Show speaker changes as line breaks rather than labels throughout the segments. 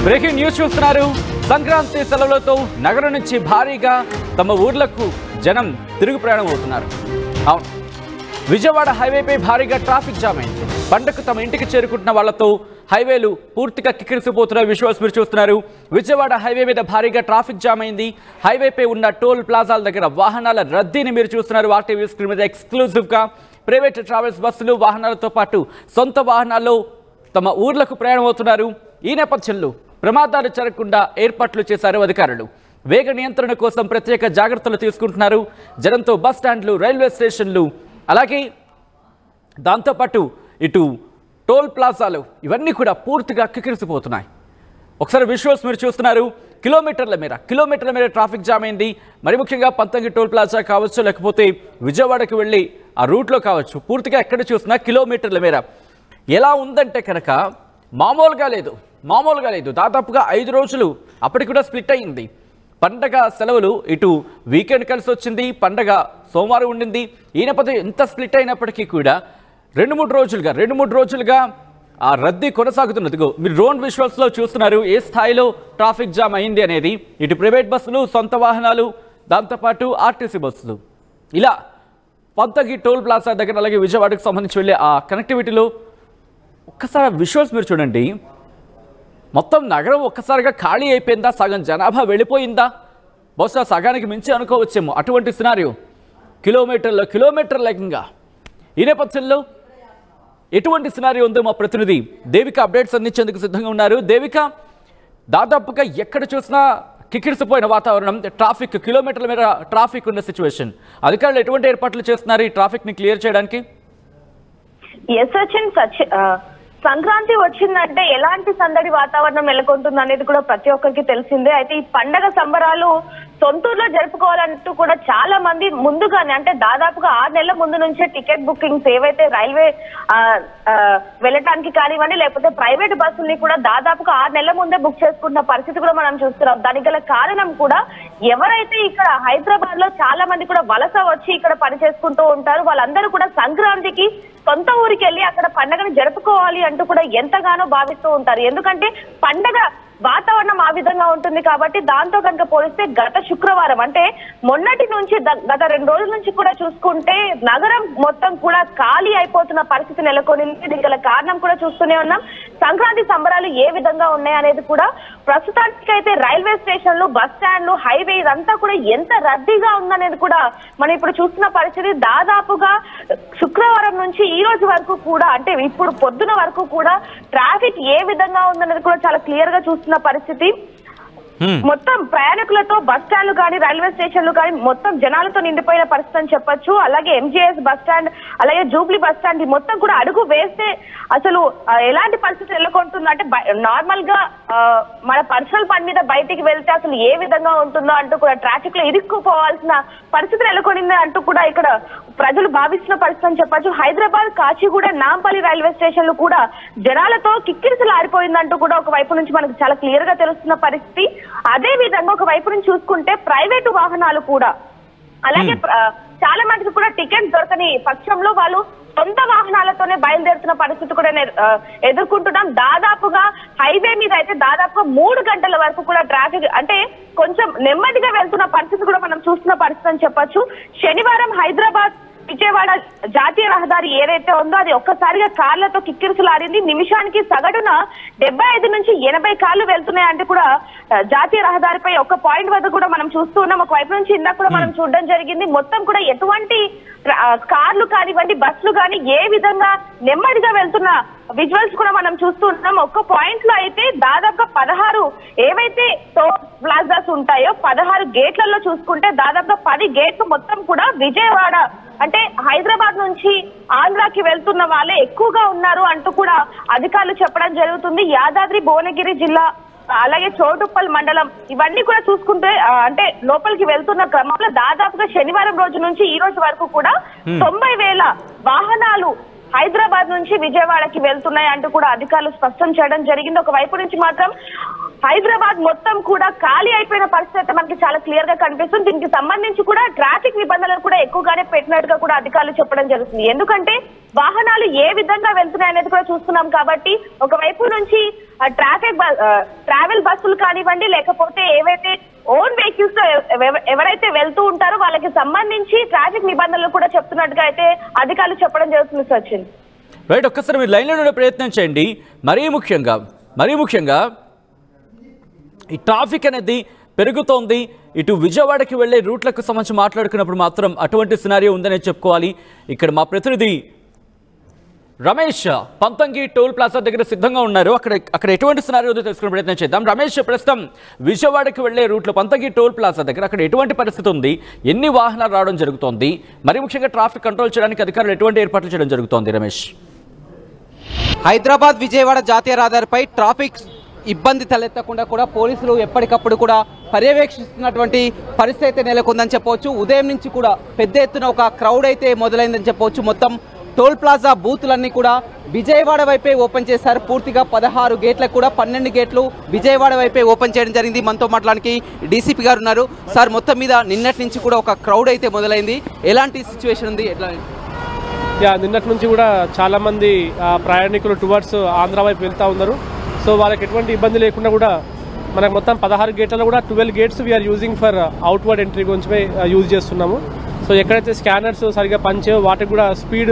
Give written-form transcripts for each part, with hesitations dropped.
Breaking news చూస్తున్నారు. సంక్రాంతి సెలవులతో నగరం నుంచి భారీగా తమ ఊర్లకు జనం తిరుగు ప్రయాణం అవుతున్నారు. అవును, విజయవాడ హైవేపై భారీగా ట్రాఫిక్ జామ్ అయింది. పండగకు తమ ఇంటికి చేరుకుంటున్న వాళ్లతో హైవేలు పూర్తిగా కిక్కిరిసిపోతున్న విజువల్స్ మీరు చూస్తున్నారు. విజయవాడ హైవే మీద భారీగా ట్రాఫిక్ జామ్ అయింది. హైవేపై ఉన్న టోల్ ప్లాజాల దగ్గర వాహనాల రద్దీని మీరు చూస్తున్నారు. ఆర్టీవీ స్క్రీన్ మీద ఎక్స్క్లూజివ్గా ప్రైవేట్ ట్రావెల్స్ బస్సులు వాహనాలతో పాటు సొంత వాహనాల్లో తమ ఊర్లకు ప్రయాణం అవుతున్నారు. ఈ నేపథ్యంలో ప్రమాదాలు జరగకుండా ఏర్పాట్లు చేశారు అధికారులు. వేగ నియంత్రణ కోసం ప్రత్యేక జాగ్రత్తలు తీసుకుంటున్నారు. జనంతో బస్ స్టాండ్లు, రైల్వే స్టేషన్లు, అలాగే దాంతోపాటు ఇటు టోల్ ప్లాజాలు ఇవన్నీ కూడా పూర్తిగా కిక్కిరిసిపోతున్నాయి. ఒకసారి విజువల్స్ మీరు చూస్తున్నారు. కిలోమీటర్ల మేర ట్రాఫిక్ జామ్ అయింది. మరి ముఖ్యంగా పంతంగి టోల్ ప్లాజా కావచ్చు, లేకపోతే విజయవాడకి వెళ్ళి ఆ రూట్లో కావచ్చు, పూర్తిగా ఎక్కడ చూసినా కిలోమీటర్ల మేర ఎలా ఉందంటే కనుక మామూలుగా లేదు. దాదాపుగా 5 రోజులు అప్పటికి కూడా స్ప్లిట్ అయ్యింది. పండగ సెలవులు ఇటు వీకెండ్ కలిసి వచ్చింది. పండగ సోమవారం ఉండింది. ఈ నేపథ్యం ఎంత స్ప్లిట్ అయినప్పటికీ కూడా 2-3 రోజులుగా ఆ రద్దీ కొనసాగుతున్నది. మీరు డ్రోన్ విజువల్స్లో చూస్తున్నారు ఏ స్థాయిలో ట్రాఫిక్ జామ్ అయింది అనేది. ఇటు ప్రైవేట్ బస్సులు, సొంత వాహనాలు, దాంతోపాటు ఆర్టీసీ బస్సులు, ఇలా పంతగి టోల్ ప్లాజా దగ్గర, అలాగే విజయవాడకు సంబంధించి వెళ్ళే ఆ కనెక్టివిటీలో ఒక్కసారి విజువల్స్ మీరు చూడండి. మొత్తం నగరం ఒక్కసారిగా ఖాళీ అయిపోయిందా? సగం జనాభా వెళ్ళిపోయిందా? బహుశా సగానికి మించి అనుకోవచ్చేమో. అటువంటి సినారియో కిలోమీటర్ల ఏకంగా. ఈ నేపథ్యంలో ఎటువంటి సినారియో ఉందో మా ప్రతినిధి దేవిక అప్డేట్స్ అందించేందుకు సిద్ధంగా ఉన్నారు. దేవిక, దాదాపుగా ఎక్కడ చూసినా కిక్కిరిసిపోయిన వాతావరణం, ట్రాఫిక్ కిలోమీటర్ల మేర ట్రాఫిక్ ఉన్న సిచ్యువేషన్. అధికారులు ఎటువంటి ఏర్పాట్లు చేస్తున్నారు ఈ ట్రాఫిక్ ని క్లియర్ చేయడానికి?
సంక్రాంతి వచ్చిందంటే ఎలాంటి సందడి వాతావరణం నెలకొంటుంది అనేది కూడా ప్రతి ఒక్కరికి తెలిసిందే. అయితే ఈ పండగ సంబరాలు సొంతూరులో జరుపుకోవాలంటూ కూడా చాలా మంది ముందుగానే, అంటే దాదాపుగా 6 నెలల ముందు నుంచే టికెట్ బుకింగ్స్ ఏవైతే రైల్వే వెళ్ళటానికి కానివ్వండి, లేకపోతే ప్రైవేట్ బస్సుల్ని కూడా దాదాపుగా 6 నెలల ముందే బుక్ చేసుకుంటున్న పరిస్థితి కూడా మనం చూస్తున్నాం. దానికి గల కారణం కూడా ఎవరైతే ఇక్కడ హైదరాబాద్ లో చాలా మంది కూడా వలస వచ్చి ఇక్కడ పని చేసుకుంటూ ఉంటారు, వాళ్ళందరూ కూడా సంక్రాంతికి సొంత ఊరికి వెళ్ళి అక్కడ పండగను జరుపుకోవాలి అంటూ కూడా ఎంతగానో భావిస్తూ ఉంటారు. ఎందుకంటే పండగ వాతావరణం ఆ విధంగా ఉంటుంది కాబట్టి. దాంతో కనుక పోలిస్తే గత శుక్రవారం, అంటే మొన్నటి నుంచి గత 2 రోజుల నుంచి కూడా చూసుకుంటే నగరం మొత్తం కూడా ఖాళీ అయిపోతున్న పరిస్థితి నెలకొనింది. దీనికి గల కారణం కూడా చూస్తూనే ఉన్నాం. సంక్రాంతి సంబరాలు ఏ విధంగా ఉన్నాయి అనేది కూడా ప్రస్తుతానికి అయితే రైల్వే స్టేషన్లు, బస్ స్టాండ్లు, హైవే ఇదంతా కూడా ఎంత రద్దీగా ఉందనేది కూడా మనం ఇప్పుడు చూస్తున్న పరిస్థితి. దాదాపుగా శుక్రవారం నుంచి ఈ రోజు వరకు కూడా, అంటే ఇప్పుడు పొద్దున వరకు కూడా ట్రాఫిక్ ఏ విధంగా ఉందనేది కూడా చాలా క్లియర్ గా చూస్తున్న పరిస్థితి. మొత్తం ప్రయాణికులతో బస్ స్టాండ్లు కానీ, రైల్వే స్టేషన్లు కానీ మొత్తం జనాలతో నిండిపోయిన పరిస్థితి అని చెప్పొచ్చు. అలాగే ఎంజీఎస్ బస్ స్టాండ్, అలాగే జూబ్లీ బస్ స్టాండ్ మొత్తం కూడా అడుగు వేస్తే అసలు ఎలాంటి పరిస్థితి నెలకొంటుందో, అంటే నార్మల్ గా మన పర్సనల్ పని మీద బయటికి వెళ్తే అసలు ఏ విధంగా ఉంటుందో అంటూ కూడా ట్రాఫిక్ లో ఇరుక్కుపోవాల్సిన పరిస్థితి నెలకొనింది అంటూ కూడా ఇక్కడ ప్రజలు భావిస్తున్న పరిస్థితి అని చెప్పొచ్చు. హైదరాబాద్, కాచిగూడ, నాంపల్లి రైల్వే స్టేషన్లు కూడా జనాలతో కిక్కిరిసలాడిపోయిందంటూ కూడా ఒక వైపు నుంచి మనకు చాలా క్లియర్ గా తెలుస్తున్న పరిస్థితి. అదే విధంగా ఒక వైపు నుంచి చూసుకుంటే ప్రైవేటు వాహనాలు కూడా, అలాగే చాలా మందికి కూడా టికెట్ దొరకని పక్షంలో వాళ్ళు సొంత వాహనాలతోనే బయలుదేరుతున్న పరిస్థితి కూడా ఎదుర్కొంటున్నాం. దాదాపుగా హైవే మీద అయితే దాదాపుగా 3 గంటల వరకు కూడా ట్రాఫిక్, అంటే కొంచెం నెమ్మదిగా వెళ్తున్న పరిస్థితి కూడా మనం చూస్తున్న పరిస్థితి అని చెప్పొచ్చు. శనివారం హైదరాబాద్ విజయవాడ జాతీయ రహదారి ఏదైతే ఉందో అది ఒక్కసారిగా కార్లతో కిక్కిరిసలాడింది. నిమిషానికి సగటున 75 నుంచి 80 కార్లు వెళ్తున్నాయంటే కూడా జాతీయ రహదారిపై ఒక పాయింట్ వద్ద కూడా మనం చూస్తూ ఉన్నాం. ఒక వైపు నుంచి ఇందాక కూడా మనం చూడడం జరిగింది. మొత్తం కూడా ఎటువంటి కార్లు కానివ్వండి, బస్సులు కానీ ఏ విధంగా నెమ్మదిగా వెళ్తున్న విజువల్స్ కూడా మనం చూస్తూ ఉన్నాం. ఒక్క పాయింట్ లో అయితే దాదాపుగా 16 ఏవైతే టోల్ ప్లాజాస్ ఉంటాయో 16 గేట్లలో చూసుకుంటే దాదాపుగా 10 గేట్లు మొత్తం కూడా విజయవాడ, అంటే హైదరాబాద్ నుంచి ఆంధ్రాకి వెళ్తున్న వాళ్ళే ఎక్కువగా ఉన్నారు అంటూ కూడా అధికారులు చెప్పడం జరుగుతుంది. యాదాద్రి భువనగిరి జిల్లా, అలాగే చోటుప్పల్ మండలం ఇవన్నీ కూడా చూసుకుంటే అంటే లోపలికి వెళ్తున్న క్రమంలో దాదాపుగా శనివారం రోజు నుంచి ఈ రోజు వరకు కూడా 90,000 వాహనాలు హైదరాబాద్ నుంచి విజయవాడకి వెళ్తున్నాయి అంటూ కూడా అధికారులు స్పష్టం చేయడం జరిగింది. ఒక వైపు నుంచి మాత్రం హైదరాబాద్ మొత్తం కూడా ఖాళీ అయిపోయిన పరిస్థితి మనకి చాలా క్లియర్ గా కనిపిస్తుంది. దీనికి సంబంధించి కూడా ట్రాఫిక్ నిబంధనలు కూడా ఎక్కువగానే పెట్టినట్టుగా కూడా అధికారులు చెప్పడం జరుగుతుంది. ఎందుకంటే వాహనాలు ఏ విధంగా వెళ్తున్నాయి అనేది కూడా చూస్తున్నాం. కాబట్టి ఒకవైపు నుంచి ట్రావెల్ బస్సులు కానివ్వండి, లేకపోతే ఏవైతే ఓన్ వెహికల్స్ తో ఎవరైతే వెళ్తూ ఉంటారో వాళ్ళకి సంబంధించి ట్రాఫిక్ నిబంధనలు కూడా చెప్తున్నట్టుగా అయితే అధికారులు చెప్పడం జరుగుతుంది. సచిన్
రైట్, ఒక్కసారి మీరు లైన్లో ఉండే ప్రయత్నం చేయండి. మరీ ముఖ్యంగా ఈ ట్రాఫిక్ అనేది పెరుగుతోంది. ఇటు విజయవాడకి వెళ్ళే రూట్లకు సంబంధించి మాట్లాడుకున్నప్పుడు మాత్రం అటువంటి సినారియో ఉందనే చెప్పుకోవాలి. ఇక్కడ మా ప్రతినిధి రమేష్ పంతంగి టోల్ ప్లాజా దగ్గర సిద్ధంగా ఉన్నారు. అక్కడ ఎటువంటి సినారియో ఉందో తెలుసుకునే ప్రయత్నం చేద్దాం. రమేష్, ప్రస్తుతం విజయవాడకి వెళ్ళే రూట్లో పంతంగి టోల్ ప్లాజా దగ్గర అక్కడ ఎటువంటి పరిస్థితి ఉంది, ఎన్ని వాహనాలు రావడం జరుగుతోంది, మరి ముఖ్యంగా ట్రాఫిక్ కంట్రోల్ చేయడానికి అధికారులు ఎటువంటి ఏర్పాట్లు చేయడం జరుగుతోంది? రమేష్,
హైదరాబాద్ విజయవాడ జాతీయ రహదారిపై ట్రాఫిక్ ఇబ్బంది తలెత్తకుండా కూడా పోలీసులు ఎప్పటికప్పుడు కూడా పర్యవేక్షిస్తున్నటువంటి పరిస్థితి అయితే నెలకొందని చెప్పవచ్చు. ఉదయం నుంచి కూడా పెద్ద ఎత్తున ఒక క్రౌడ్ అయితే మొదలైందని చెప్పవచ్చు. మొత్తం టోల్ ప్లాజా బూతులన్నీ కూడా విజయవాడ వైపే ఓపెన్ చేశారు. పూర్తిగా 16 గేట్లకు కూడా 12 గేట్లు విజయవాడ వైపే ఓపెన్ చేయడం జరిగింది. మనతో మాట్లాడడానికి డీసీపీ గారు ఉన్నారు. సార్, మొత్తం మీద నిన్నటి నుంచి కూడా ఒక క్రౌడ్ అయితే మొదలైంది. ఎలాంటి సిచ్యువేషన్ ఉంది, ఎట్లా?
నిన్నటి నుంచి కూడా చాలామంది ప్రయాణికులు టువర్డ్స్ ఆంధ్ర వైపు వెళ్తూ ఉన్నారు. సో వాళ్ళకి ఎటువంటి ఇబ్బంది లేకుండా కూడా మనకు మొత్తం 16 గేట్లలో కూడా 12 gates we're using for outward entry గురించి యూజ్ చేస్తున్నాము. సో ఎక్కడైతే స్కానర్స్ సరిగా పనిచేయో వాటికి కూడా స్పీడ్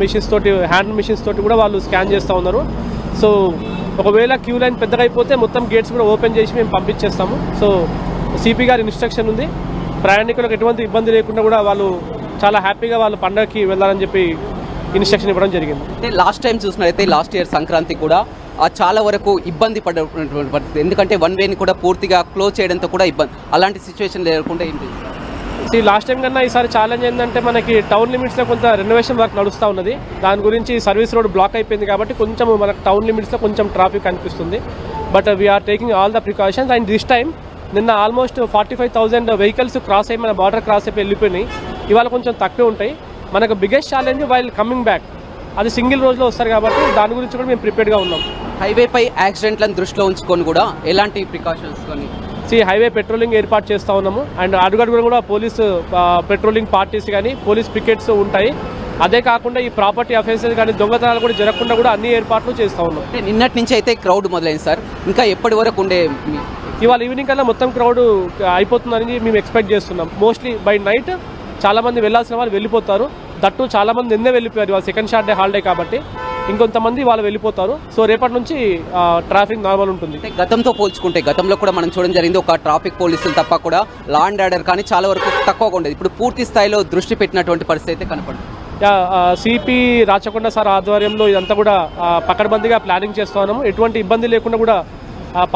మిషన్స్ తోటి, హ్యాండ్ మిషన్స్ తోటి కూడా వాళ్ళు స్కాన్ చేస్తూ ఉన్నారు. సో ఒకవేళ క్యూ లైన్ పెద్దగా అయిపోతే మొత్తం గేట్స్ కూడా ఓపెన్ చేసి మేము పంపించేస్తాము. సో సిపి గారి ఇన్స్ట్రక్షన్ ఉంది, ప్రయాణికులకు ఎటువంటి ఇబ్బంది లేకుండా కూడా వాళ్ళు చాలా హ్యాపీగా వాళ్ళు పండగకి వెళ్ళాలని చెప్పి ఇన్స్ట్రక్షన్ ఇవ్వడం జరిగింది.
అంటే లాస్ట్ టైం చూసినట్లయితే లాస్ట్ ఇయర్ సంక్రాంతి కూడా చాలా వరకు ఇబ్బంది పడినటువంటి పరిస్థితి, ఎందుకంటే వన్ వేని కూడా పూర్తిగా క్లోజ్ చేయడంతో కూడా ఇబ్బంది, అలాంటి సిచ్యువేషన్ లేకుండా ఏంటి?
లాస్ట్ టైం కన్నా ఈసారి ఛాలెంజ్ ఏంటంటే మనకి టౌన్ లిమిట్స్లో కొంత రెనోవేషన్ వర్క్ నడుస్తూ ఉన్నది. దాని గురించి సర్వీస్ రోడ్ బ్లాక్ అయిపోయింది కాబట్టి కొంచెం మనకు టౌన్ లిమిట్స్లో కొంచెం ట్రాఫిక్ అనిపిస్తుంది. But we're taking all the precautions. And this time నిన్న ఆల్మోస్ట్ 45,000 వెహికల్స్ క్రాస్ అయ్యి మన బార్డర్ క్రాస్ అయిపోయి వెళ్ళిపోయినాయి. ఇవాళ కొంచెం తక్కువ ఉంటాయి. మనకు biggest challenge while coming back, అది సింగిల్ రోజులో వస్తారు కాబట్టి దాని గురించి కూడా మేము ప్రిపేర్డ్గా ఉన్నాం.
హైవేపై యాక్సిడెంట్లను దృష్టిలో ఉంచుకొని కూడా ఎలాంటి ప్రికాషన్స్ కొని
హైవే పెట్రోలింగ్ ఏర్పాటు చేస్తూ ఉన్నాము. అండ్ అడుగడుగున కూడా పోలీసు పెట్రోలింగ్ పార్టీస్ కానీ పోలీస్ పికెట్స్ ఉంటాయి. అదే కాకుండా ఈ ప్రాపర్టీ అఫెన్సెస్ కానీ దొంగతనాలు కూడా జరగకుండా కూడా అన్ని ఏర్పాట్లు చేస్తూ ఉన్నాం.
నిన్నటి నుంచి అయితే క్రౌడ్ మొదలైంది సార్, ఇంకా ఎప్పటి వరకు ఉండే?
ఇవాళ ఈవినింగ్ కల్లా మొత్తం క్రౌడ్ అయిపోతుందని మేము ఎక్స్పెక్ట్ చేస్తున్నాం. మోస్ట్లీ బై నైట్ చాలామంది వెళ్ళాల్సిన వాళ్ళు వెళ్ళిపోతారు. దట్టు చాలామంది నిన్నే వెళ్ళిపోయారు, ఇవాళ సెకండ్ సాటర్డే హాలిడే కాబట్టి. ఇంకొంతమంది వాళ్ళు వెళ్ళిపోతారు. సో రేపటి నుంచి ట్రాఫిక్ నార్మల్ ఉంటుంది.
గతంతో పోల్చుకుంటే గతంలో కూడా మనం చూడడం జరిగింది, ఒక ట్రాఫిక్ పోలీసులు తప్ప కూడా లా అండ్ ఆర్డర్ కానీ చాలా వరకు తక్కువగా ఉండేది. ఇప్పుడు పూర్తి స్థాయిలో దృష్టి పెట్టినటువంటి పరిస్థితి అయితే కనపడుతుంది.
సిపి రాచకొండ సార్ ఆధ్వర్యంలో ఇదంతా కూడా పకడ్బందీగా ప్లానింగ్ చేస్తున్నాము. ఎటువంటి ఇబ్బంది లేకుండా కూడా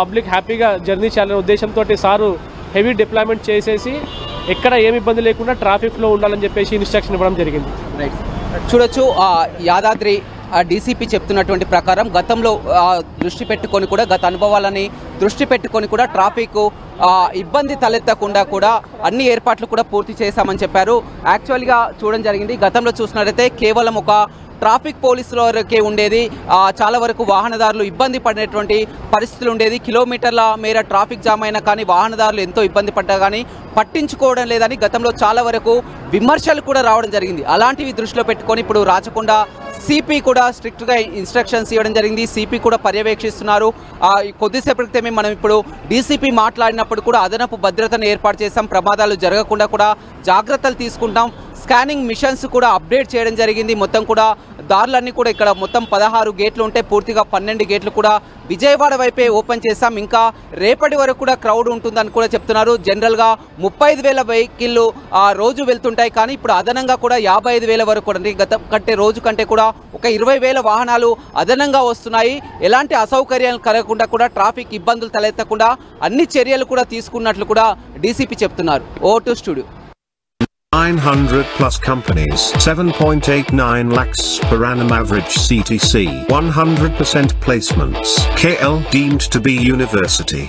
పబ్లిక్ హ్యాపీగా జర్నీ చేయాలనే ఉద్దేశంతో సారు హెవీ డిప్లాయ్మెంట్ చేసేసి ఎక్కడ ఏమి ఇబ్బంది లేకుండా ట్రాఫిక్లో ఉండాలని చెప్పేసి ఇన్స్ట్రక్షన్ ఇవ్వడం జరిగింది.
రైట్, చూడొచ్చు యాదాద్రి డీసీపీ చెప్తున్నటువంటి ప్రకారం గతంలో దృష్టి పెట్టుకొని కూడా, గత అనుభవాలని దృష్టి పెట్టుకొని కూడా ట్రాఫిక్ ఇబ్బంది తలెత్తకుండా కూడా అన్ని ఏర్పాట్లు కూడా పూర్తి చేశామని చెప్పారు. యాక్చువల్గా చూడడం జరిగింది, గతంలో చూసినట్లయితే కేవలం ఒక ట్రాఫిక్ పోలీసుల వరకే ఉండేది. చాలా వరకు వాహనదారులు ఇబ్బంది పడినటువంటి పరిస్థితులు ఉండేది. కిలోమీటర్ల మేర ట్రాఫిక్ జామ్ అయినా కానీ వాహనదారులు ఎంతో ఇబ్బంది పడ్డా కానీ పట్టించుకోవడం లేదని గతంలో చాలా వరకు విమర్శలు కూడా రావడం జరిగింది. అలాంటివి దృష్టిలో పెట్టుకొని ఇప్పుడు రాచకొండ సిపి కూడా స్ట్రిక్ట్గా ఇన్స్ట్రక్షన్స్ ఇవ్వడం జరిగింది. సిపి కూడా పర్యవేక్షిస్తున్నారు. కొద్దిసేపటి క్రితమే మనం ఇప్పుడు డీసీపీ మాట్లాడినప్పుడు కూడా అదనపు భద్రతను ఏర్పాటు చేశాం, ప్రమాదాలు జరగకుండా కూడా జాగ్రత్తలు తీసుకుంటాం. స్కానింగ్ మిషన్స్ కూడా అప్డేట్ చేయడం జరిగింది. మొత్తం కూడా దారులన్నీ కూడా ఇక్కడ మొత్తం 16 గేట్లు ఉంటే పూర్తిగా 12 గేట్లు కూడా విజయవాడ వైపే ఓపెన్ చేశాం. ఇంకా రేపటి వరకు కూడా క్రౌడ్ ఉంటుందని కూడా చెప్తున్నారు. జనరల్గా 35,000 వెహికల్లు రోజు వెళ్తుంటాయి, కానీ ఇప్పుడు అదనంగా కూడా 55,000 వరకు కూడా, గత కంటే రోజు కంటే కూడా ఒక 20,000 వాహనాలు అదనంగా వస్తున్నాయి. ఎలాంటి అసౌకర్యాలు కలగకుండా కూడా ట్రాఫిక్ ఇబ్బందులు తలెత్తకుండా అన్ని చర్యలు కూడా తీసుకున్నట్లు కూడా డీసీపీ చెప్తున్నారు. ఓ to studio.
900 plus companies, 7.89 lakhs per annum average CTC, 100% placements. KL deemed to be university.